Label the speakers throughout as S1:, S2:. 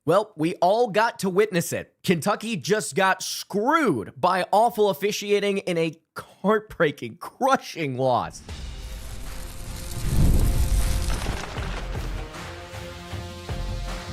S1: Well, we all got to witness it. Kentucky just got screwed by awful officiating in a heartbreaking, crushing loss.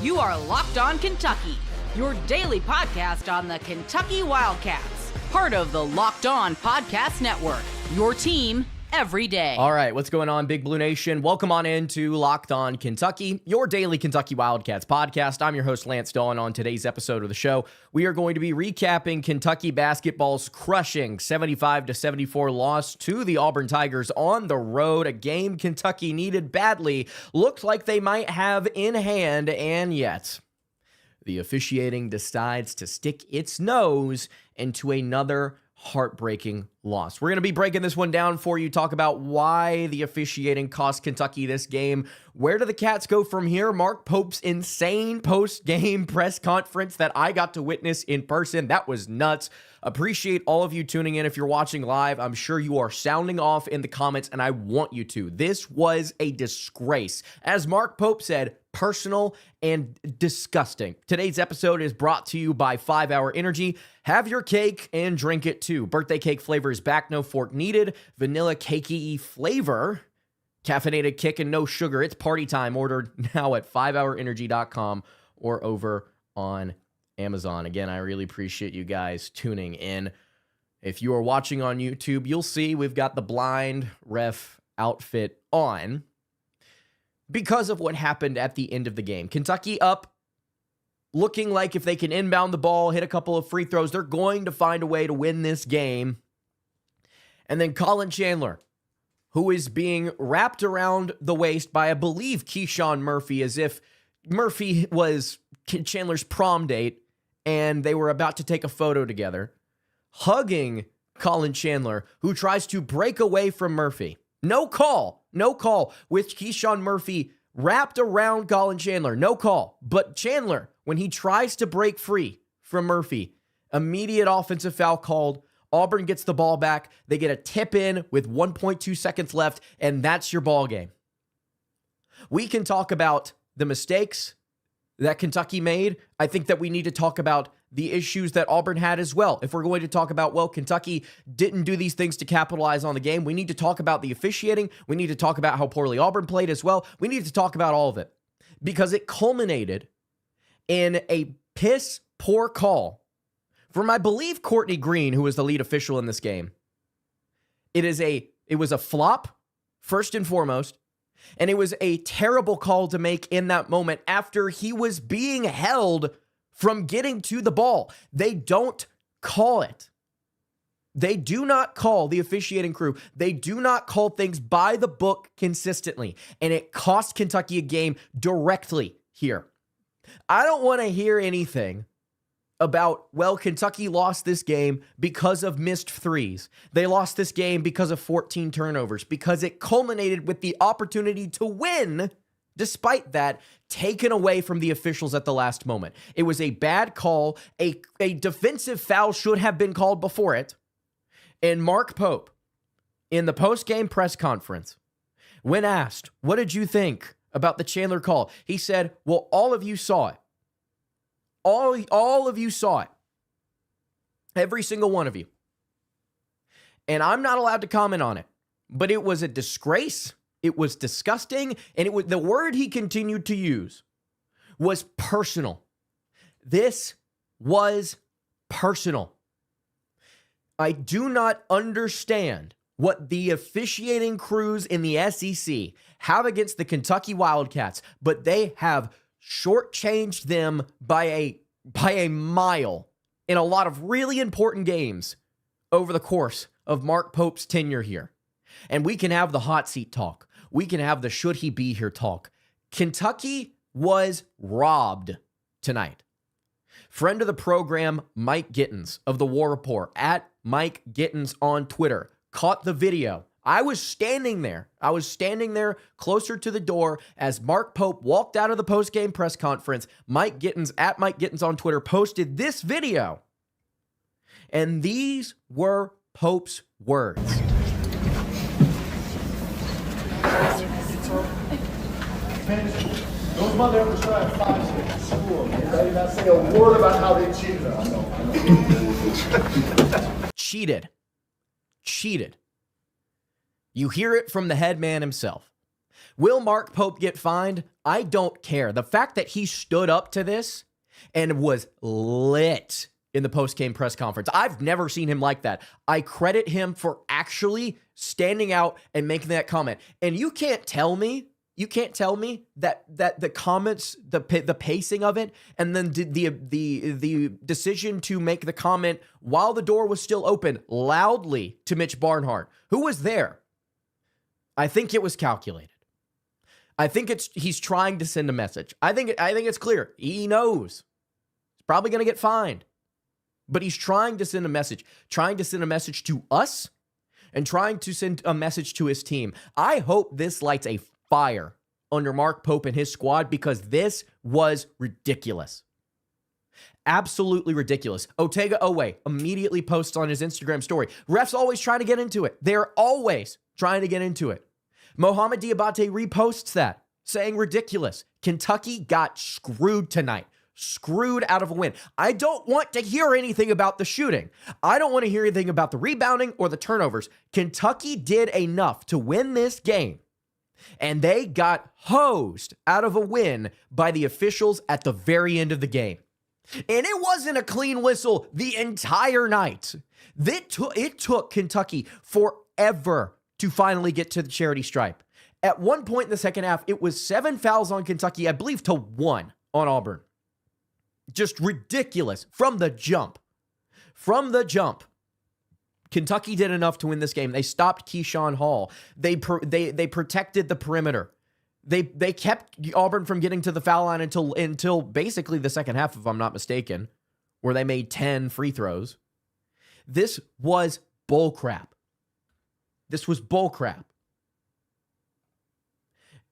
S2: You are Locked On Kentucky, your daily podcast on the Kentucky Wildcats, part of the Locked On Podcast Network, your team every day.
S1: All right, what's going on, Big Blue Nation? Welcome on into Locked On Kentucky, your daily Kentucky Wildcats podcast. I'm your host, Lance Dawe, and on today's episode of the show, we are going to be recapping Kentucky basketball's crushing 75-74 loss to the Auburn Tigers on the road, a game Kentucky needed badly, looked like they might have in hand, and yet the officiating decides to stick its nose into another heartbreaking loss. We're going to be breaking this one down for you, talk about why the officiating cost Kentucky this game. Where do the Cats go from here? Mark Pope's insane post-game press conference that I got to witness in person. That was nuts. Appreciate all of you tuning in. If you're watching live, I'm sure you are sounding off in the comments, and I want you to. This was a disgrace. As Mark Pope said, personal and disgusting. Today's episode is brought to you by 5 Hour Energy. Have your cake and drink it too. Birthday cake flavor is back, no fork needed. Vanilla cakey flavor. Caffeinated kick and no sugar. It's party time. Ordered now at 5hourenergy.com or over on Amazon. Again, I really appreciate you guys tuning in. If you are watching on YouTube, you'll see we've got the blind ref outfit on because of what happened at the end of the game. Kentucky up, looking like if they can inbound the ball, hit a couple of free throws, they're going to find a way to win this game. And then Colin Chandler, who is being wrapped around the waist by, I believe, Keyshawn Murphy, as if Murphy was Chandler's prom date and they were about to take a photo together, hugging Colin Chandler, who tries to break away from Murphy. No call, with Keyshawn Murphy wrapped around Colin Chandler. No call. But Chandler, when he tries to break free from Murphy, immediate offensive foul called. Auburn gets the ball back. They get a tip in with 1.2 seconds left, and that's your ball game. We can talk about the mistakes that Kentucky made. I think that we need to talk about the issues that Auburn had as well. If we're going to talk about, well, Kentucky didn't do these things to capitalize on the game, we need to talk about the officiating. We need to talk about how poorly Auburn played as well. We need to talk about all of it because it culminated in a piss poor call from, I believe, Courtney Green, who was the lead official in this game. It was a flop, first and foremost. And it was a terrible call to make in that moment after he was being held from getting to the ball. They don't call it. They do not call, the officiating crew, they do not call things by the book consistently. And it cost Kentucky a game directly here. I don't want to hear anything about, well, Kentucky lost this game because of missed threes. They lost this game because of 14 turnovers, because it culminated with the opportunity to win, despite that, taken away from the officials at the last moment. It was a bad call. A defensive foul should have been called before it. And Mark Pope, in the post-game press conference, when asked, what did you think about the Chandler call? He said, well, all of you saw it. All of you saw it. Every single one of you. And I'm not allowed to comment on it. But it was a disgrace. It was disgusting. And it was, the word he continued to use was personal. This was personal. I do not understand what the officiating crews in the SEC have against the Kentucky Wildcats, but they have shortchanged them by a mile in a lot of really important games over the course of Mark Pope's tenure here. And we can have the hot seat talk. We can have the should he be here talk. Kentucky was robbed tonight. Friend of the program, Mike Gittins of the War Report, at Mike Gittins on Twitter, caught the video. I was standing there closer to the door as Mark Pope walked out of the post-game press conference. Mike Gittins, at Mike Gittins on Twitter, posted this video. And these were Pope's words.
S3: Those motherfuckers try 5-6 school. say a word about how they cheated. I know.
S1: Cheated. You hear it from the head man himself. Will Mark Pope get fined? I don't care. The fact that he stood up to this and was lit in the post-game press conference, I've never seen him like that. I credit him for actually standing out and making that comment. And you can't tell me that the comments, the pacing of it, and then the decision to make the comment while the door was still open loudly to Mitch Barnhart, who was there. I think it was calculated. I think he's trying to send a message. I think it's clear. He knows he's probably going to get fined, but he's trying to send a message to us and trying to send a message to his team. I hope this lights a fire under Mark Pope and his squad, because this was ridiculous. Absolutely ridiculous. Otega Oweh immediately posts on his Instagram story. Refs always trying to get into it. They're always trying to get into it. Mohamed Diabate reposts that, saying ridiculous. Kentucky got screwed tonight. Screwed out of a win. I don't want to hear anything about the shooting. I don't want to hear anything about the rebounding or the turnovers. Kentucky did enough to win this game, and they got hosed out of a win by the officials at the very end of the game. And it wasn't a clean whistle the entire night. It took Kentucky forever to finally get to the charity stripe. At one point in the second half, it was 7 fouls on Kentucky, I believe, to 1 on Auburn. Just ridiculous from the jump. Kentucky did enough to win this game. They stopped Keyshawn Hall. They protected the perimeter. They kept Auburn from getting to the foul line until basically the second half, if I'm not mistaken, where they made 10 free throws. This was bullcrap.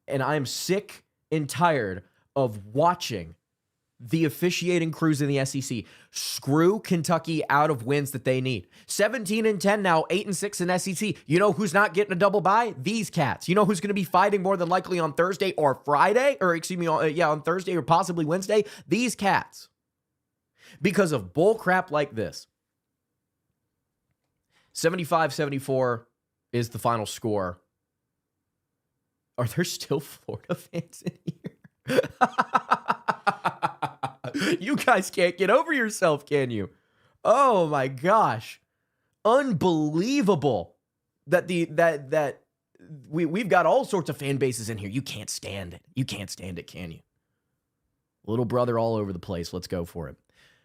S1: And I am sick and tired of watching the officiating crews in the SEC screw Kentucky out of wins that they need. 17-10 now, 8-6 in SEC. You know who's not getting a double bye? These cats. You know who's going to be fighting more than likely on Thursday or Friday? On Thursday or possibly Wednesday? These cats. Because of bull crap like this. 75-74 is the final score. Are there still Florida fans in here? You guys can't get over yourself, can you? Oh my gosh. Unbelievable that we've got all sorts of fan bases in here. You can't stand it. You can't stand it, can you? Little brother all over the place. Let's go for it.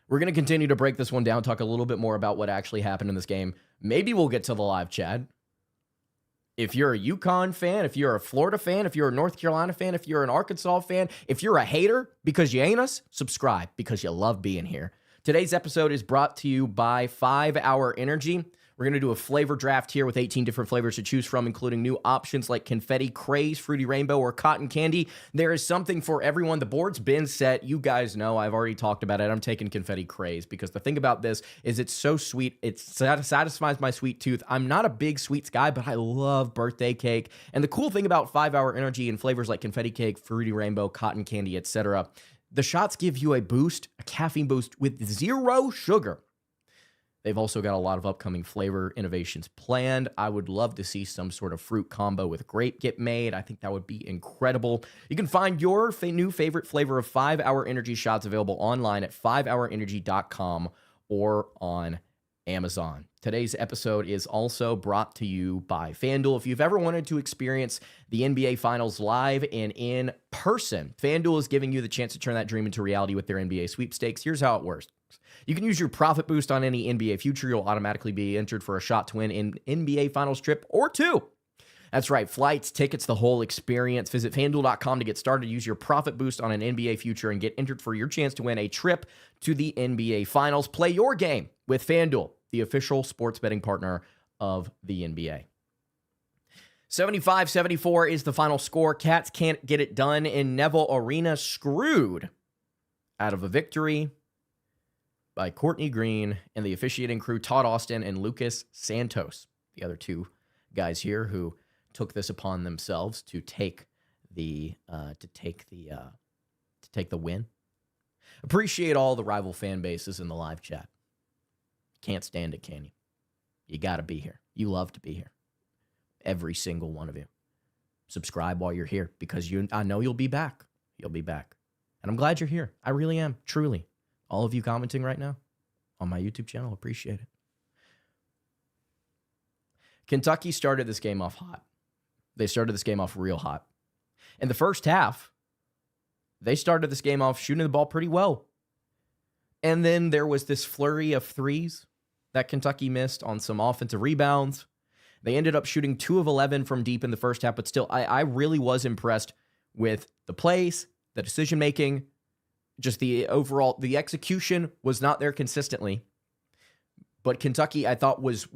S1: We're going to continue to break this one down, talk a little bit more about what actually happened in this game. Maybe we'll get to the live chat. If you're a UConn fan, if you're a Florida fan, if you're a North Carolina fan, if you're an Arkansas fan, if you're a hater because you ain't us, subscribe because you love being here. Today's episode is brought to you by 5 Hour Energy. We're going to do a flavor draft here with 18 different flavors to choose from, including new options like confetti, craze, fruity rainbow, or cotton candy. There is something for everyone. The board's been set. You guys know I've already talked about it. I'm taking confetti craze because the thing about this is it's so sweet. It satisfies my sweet tooth. I'm not a big sweets guy, but I love birthday cake. And the cool thing about 5 Hour Energy and flavors like confetti cake, fruity rainbow, cotton candy, etc., the shots give you a boost, a caffeine boost with 0 sugar. They've also got a lot of upcoming flavor innovations planned. I would love to see some sort of fruit combo with grape get made. I think that would be incredible. You can find your new favorite flavor of 5 Hour Energy shots available online at 5hourenergy.com or on Amazon. Today's episode is also brought to you by FanDuel. If you've ever wanted to experience the NBA Finals live and in person, FanDuel is giving you the chance to turn that dream into reality with their NBA sweepstakes. Here's how it works. You can use your profit boost on any NBA future. You'll automatically be entered for a shot to win an NBA Finals trip or 2. That's right. Flights, tickets, the whole experience. Visit FanDuel.com to get started. Use your profit boost on an NBA future and get entered for your chance to win a trip to the NBA Finals. Play your game with FanDuel, the official sports betting partner of the NBA. 75-74 is the final score. Cats can't get it done in Neville Arena. Screwed out of a victory by Courtney Green and the officiating crew, Todd Austin and Lucas Santos, the other two guys here who took this upon themselves to take the win. Appreciate all the rival fan bases in the live chat. Can't stand it, can you? You got to be here. You love to be here. Every single one of you. Subscribe while you're here because I know you'll be back. You'll be back. And I'm glad you're here. I really am, truly. All of you commenting right now on my YouTube channel, appreciate it. Kentucky started this game off hot. They started this game off real hot. In the first half, they started this game off shooting the ball pretty well. And then there was this flurry of threes that Kentucky missed on some offensive rebounds. They ended up shooting 2 of 11 from deep in the first half, but still, I really was impressed with the plays, the decision-making, just the overall, the execution was not there consistently. But Kentucky, I thought, was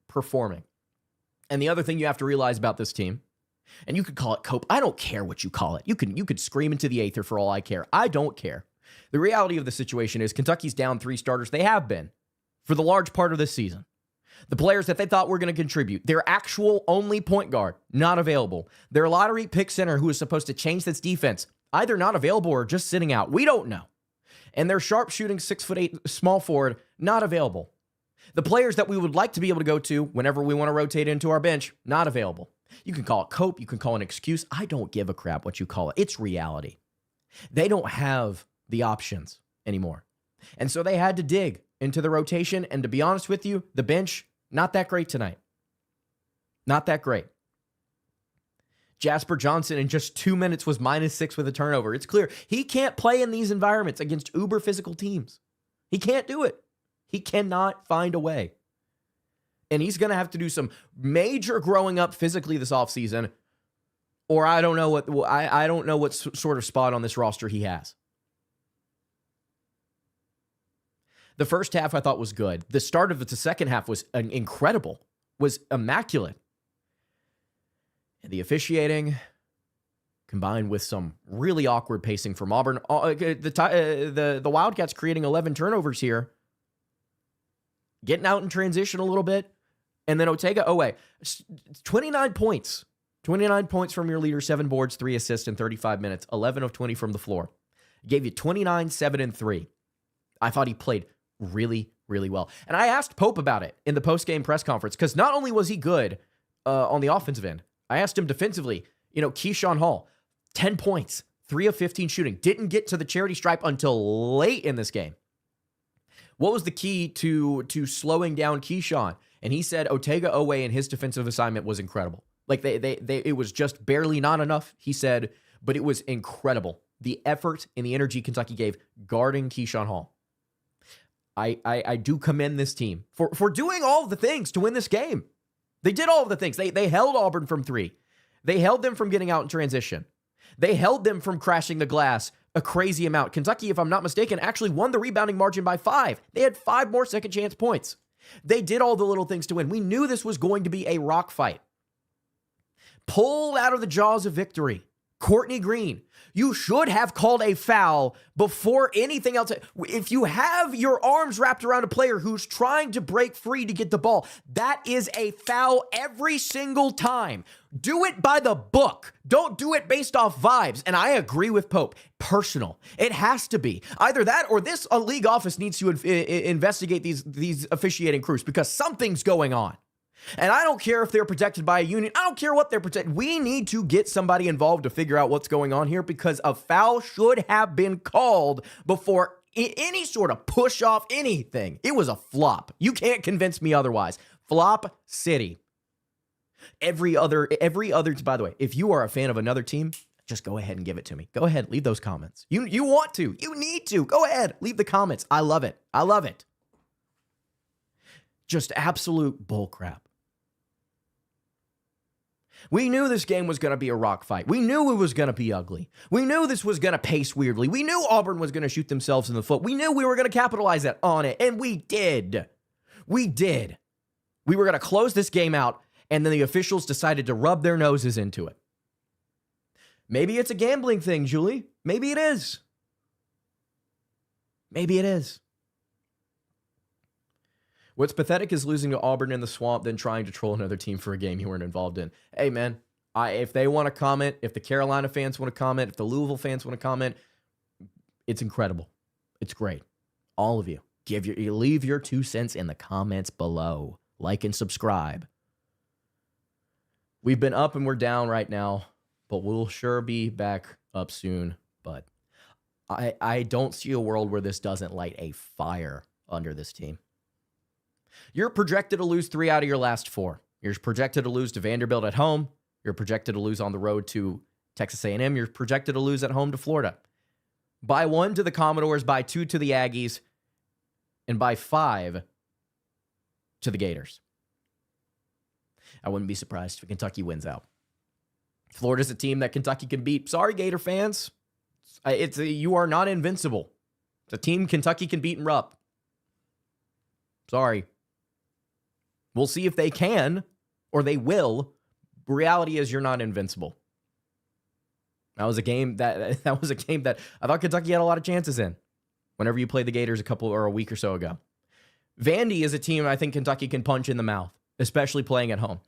S1: performing. And the other thing you have to realize about this team, and you could call it cope. I don't care what you call it. You could scream into the aether for all I care. I don't care. The reality of the situation is Kentucky's down 3 starters. They have been for the large part of this season. The players that they thought were going to contribute, their actual only point guard, not available. Their lottery pick center who is supposed to change this defense, either not available or just sitting out. We don't know. And their sharpshooting 6'8" small forward, not available. The players that we would like to be able to go to whenever we want to rotate into our bench, not available. You can call it cope. You can call it an excuse. I don't give a crap what you call it. It's reality. They don't have the options anymore. And so they had to dig into the rotation. And to be honest with you, the bench, not that great tonight. Not that great. Jasper Johnson in just 2 minutes was -6 with a turnover. It's clear he can't play in these environments against uber physical teams. He can't do it. He cannot find a way. And he's going to have to do some major growing up physically this offseason, or I don't know what sort of spot on this roster he has. The first half I thought was good. The start of the second half was incredible, was immaculate. And the officiating, combined with some really awkward pacing from Auburn, the Wildcats creating 11 turnovers here, getting out in transition a little bit. And then Otega Oweh, 29 points. 29 points from your leader, 7 boards, 3 assists in 35 minutes, 11 of 20 from the floor. Gave you 29, 7, and 3. I thought he played really, really well. And I asked Pope about it in the post-game press conference, because not only was he good on the offensive end, I asked him defensively. Keyshawn Hall, 10 points, 3 of 15 shooting. Didn't get to the charity stripe until late in this game. What was the key to slowing down Keyshawn? And he said Otega Oweh and his defensive assignment was incredible. Like it was just barely not enough, he said, but it was incredible. The effort and the energy Kentucky gave guarding Keyshawn Hall. I do commend this team for doing all of the things to win this game. They did all of the things. They held Auburn from 3. They held them from getting out in transition. They held them from crashing the glass a crazy amount. Kentucky, if I'm not mistaken, actually won the rebounding margin by 5. They had 5 more second chance points. They did all the little things to win. We knew this was going to be a rock fight. Pulled out of the jaws of victory. Courtney Green, you should have called a foul before anything else. If you have your arms wrapped around a player who's trying to break free to get the ball, that is a foul every single time. Do it by the book. Don't do it based off vibes. And I agree with Pope. Personal. It has to be. Either that or this league office needs to investigate these officiating crews, because something's going on. And I don't care if they're protected by a union. I don't care what they're protected. We need to get somebody involved to figure out what's going on here, because a foul should have been called before any sort of push off anything. It was a flop. You can't convince me otherwise. Flop city. Every other, by the way, if you are a fan of another team, just go ahead and give it to me. Go ahead, leave those comments. You want to, you need to. Go ahead, leave the comments. I love it. I love it. Just absolute bullcrap. We knew this game was going to be a rock fight. We knew it was going to be ugly. We knew this was going to pace weirdly. We knew Auburn was going to shoot themselves in the foot. We knew we were going to capitalize on it, and we did. We did. We were going to close this game out, and then the officials decided to rub their noses into it. Maybe it's a gambling thing, Julie. Maybe it is. Maybe it is. What's pathetic is losing to Auburn in the swamp, then trying to troll another team for a game you weren't involved in. Hey, man, if they want to comment, if the Carolina fans want to comment, if the Louisville fans want to comment, It's incredible. It's great. All of you. Leave your 2 cents in the comments below. Like and subscribe. We've been up and we're down right now, but we'll sure be back up soon. But I don't see a world where this doesn't light a fire under this team. You're projected to lose 3 out of your last 4. You're projected to lose to Vanderbilt at home. You're projected to lose on the road to Texas A&M. You're projected to lose at home to Florida. By 1 to the Commodores, by 2 to the Aggies, and by 5 to the Gators. I wouldn't be surprised if Kentucky wins out. Florida's a team that Kentucky can beat. Sorry, Gator fans. You are not invincible. It's a team Kentucky can beat and rup. Sorry. We'll see if they can, or they will. Reality is you're not invincible. That was a game that I thought Kentucky had a lot of chances in whenever you played the Gators a week or so ago. Vandy is a team I think Kentucky can punch in the mouth, especially playing at home.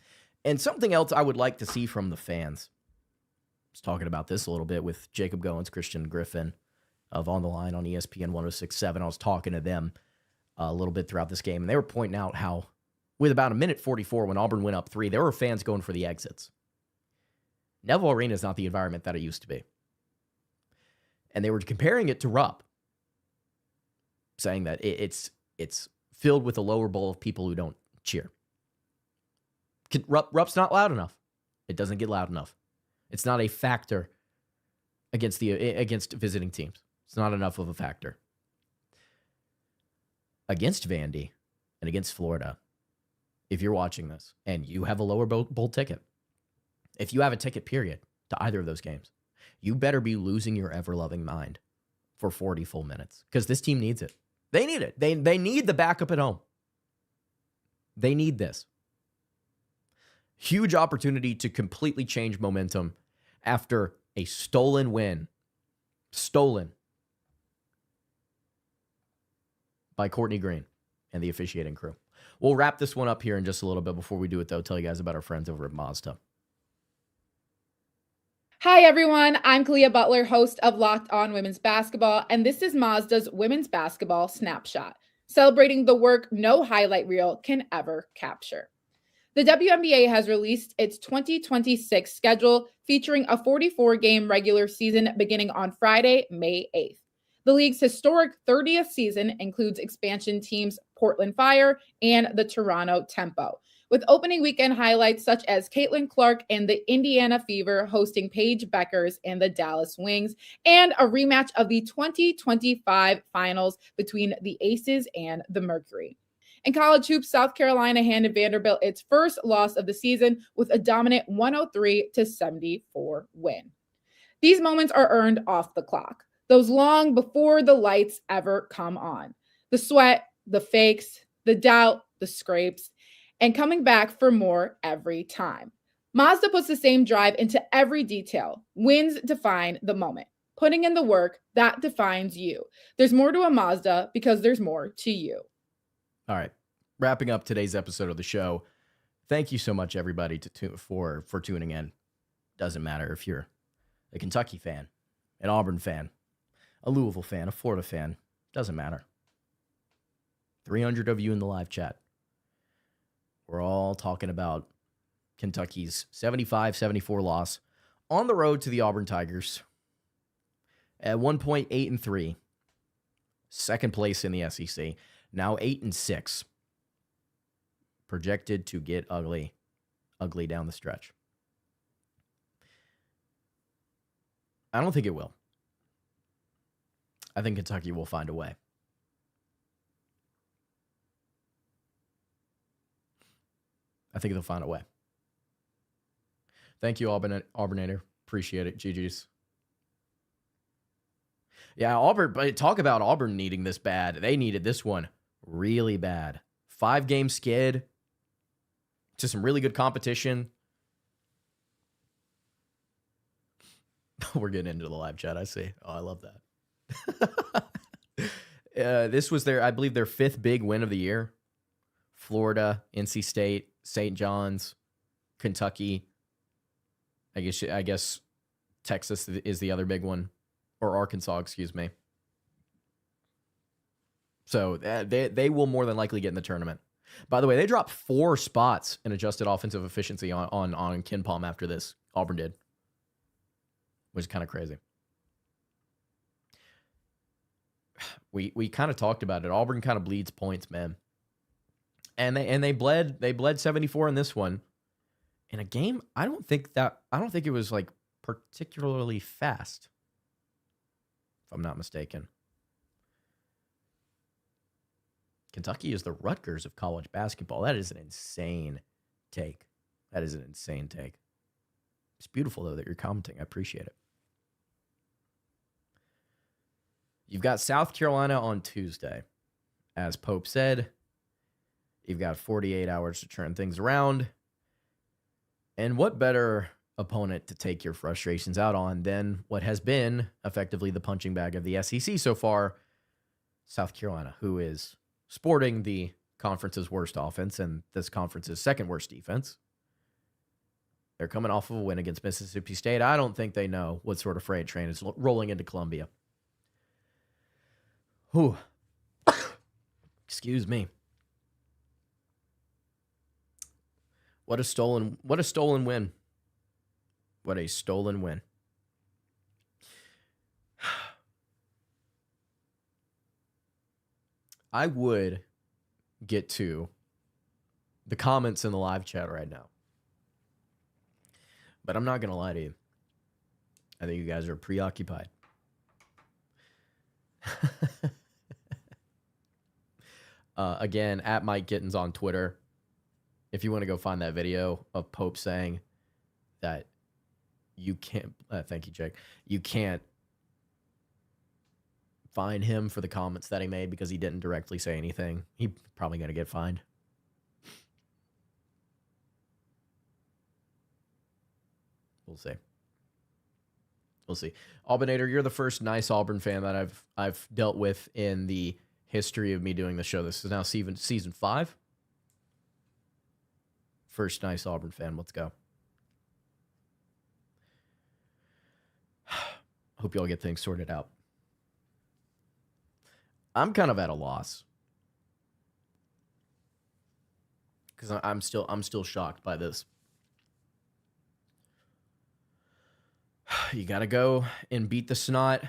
S1: And something else I would like to see from the fans. I was talking about this a little bit with Jacob Goins, Christian Griffin of On the Line on ESPN 106.7. I was talking to them a little bit throughout this game, and they were pointing out how with about a minute 44 when Auburn went up 3, there were fans going for the exits. Neville Arena is not the environment that it used to be. And they were comparing it to Rupp, saying that it's filled with a lower bowl of people who don't cheer. Rupp's not loud enough. It doesn't get loud enough. It's not a factor against visiting teams. It's not enough of a factor. Against Vandy and against Florida, if you're watching this and you have a lower bowl ticket, if you have a ticket, period, to either of those games, you better be losing your ever-loving mind for 40 full minutes because this team needs it. They need it. They need the backup at home. They need this. Huge opportunity to completely change momentum after a stolen win. Stolen by Courtney Green and the officiating crew. We'll wrap this one up here in just a little bit. Before we do it, though, tell you guys about our friends over at Mazda.
S4: Hi, everyone. I'm Kalia Butler, host of Locked On Women's Basketball, and this is Mazda's Women's Basketball Snapshot, celebrating the work no highlight reel can ever capture. The WNBA has released its 2026 schedule featuring a 44-game regular season beginning on Friday, May 8th. The league's historic 30th season includes expansion teams Portland Fire and the Toronto Tempo, with opening weekend highlights such as Caitlin Clark and the Indiana Fever hosting Paige Beckers and the Dallas Wings, and a rematch of the 2025 finals between the Aces and the Mercury. In college hoops, South Carolina handed Vanderbilt its first loss of the season with a dominant 103-74 win. These moments are earned off the clock, those long before the lights ever come on. The sweat, the fakes, the doubt, the scrapes, and coming back for more every time. Mazda puts the same drive into every detail. Wins define the moment. Putting in the work, that defines you. There's more to a Mazda because there's more to you.
S1: All right, wrapping up today's episode of the show. Thank you so much, everybody, for tuning in. Doesn't matter if you're a Kentucky fan, an Auburn fan, a Louisville fan, a Florida fan. Doesn't matter. 300 of you in the live chat. We're all talking about Kentucky's 75-74 loss on the road to the Auburn Tigers. At one point, 8-3, second place in the SEC. Now 8-6, projected to get ugly down the stretch. I don't think it will. I think Kentucky will find a way. I think they'll find a way. Thank you, Auburnator. Appreciate it. GG's. Yeah, Auburn, but talk about Auburn needing this bad. They needed this one really bad. 5-game skid to some really good competition. We're getting into the live chat, I see. Oh, I love that. This was I believe their 5th big win of the year. Florida, NC State, St. John's, Kentucky. I guess Texas is the other big one. Or Arkansas, excuse me. So they will more than likely get in the tournament. By the way, they dropped 4 spots in adjusted offensive efficiency on Ken Palm after this. Auburn did, which is kind of crazy. We kind of talked about it. Auburn kind of bleeds points, man. And they bled 74 in this one. In a game, I don't think it was like particularly fast, if I'm not mistaken. Kentucky is the Rutgers of college basketball. That is an insane take. It's beautiful, though, that you're commenting. I appreciate it. You've got South Carolina on Tuesday. As Pope said, you've got 48 hours to turn things around. And what better opponent to take your frustrations out on than what has been effectively the punching bag of the SEC so far, South Carolina, who is sporting the conference's worst offense and this conference's second worst defense. They're coming off of a win against Mississippi State. I don't think they know what sort of freight train is rolling into Columbia. Whew. Excuse me. What a stolen win. What a stolen win. I would get to the comments in the live chat right now. But I'm not going to lie to you. I think you guys are preoccupied. Again, at Mike Gittens on Twitter. If you want to go find that video of Pope saying that you can't, thank you, Jake. You can't fine him for the comments that he made because he didn't directly say anything. He's probably going to get fined. We'll see. We'll see. Auburnator, you're the first nice Auburn fan that I've dealt with in the history of me doing the show. This is now season 5. First nice Auburn fan. Let's go. Hope you all get things sorted out. I'm kind of at a loss because I'm still shocked by this. You got to go and beat the snot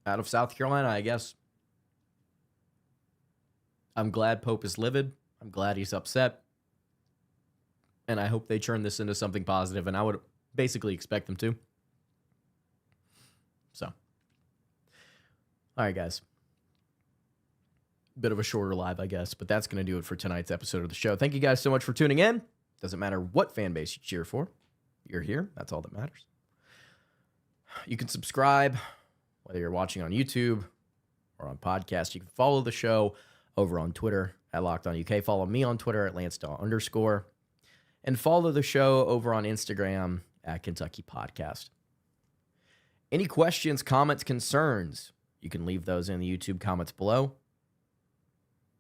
S1: out of South Carolina, I guess. I'm glad Pope is livid. I'm glad he's upset. And I hope they turn this into something positive, and I would basically expect them to. So. All right, guys. Bit of a shorter live, I guess, but that's going to do it for tonight's episode of the show. Thank you guys so much for tuning in. Doesn't matter what fan base you cheer for. You're here. That's all that matters. You can subscribe, whether you're watching on YouTube or on podcast. You can follow the show over on Twitter at LockedOnUK. Follow me on Twitter at LanceDawe_. And follow the show over on Instagram at Kentucky Podcast. Any questions, comments, concerns, you can leave those in the YouTube comments below.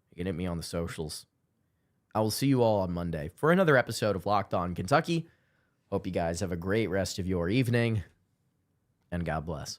S1: You can hit me on the socials. I will see you all on Monday for another episode of Locked On Kentucky. Hope you guys have a great rest of your evening, and God bless.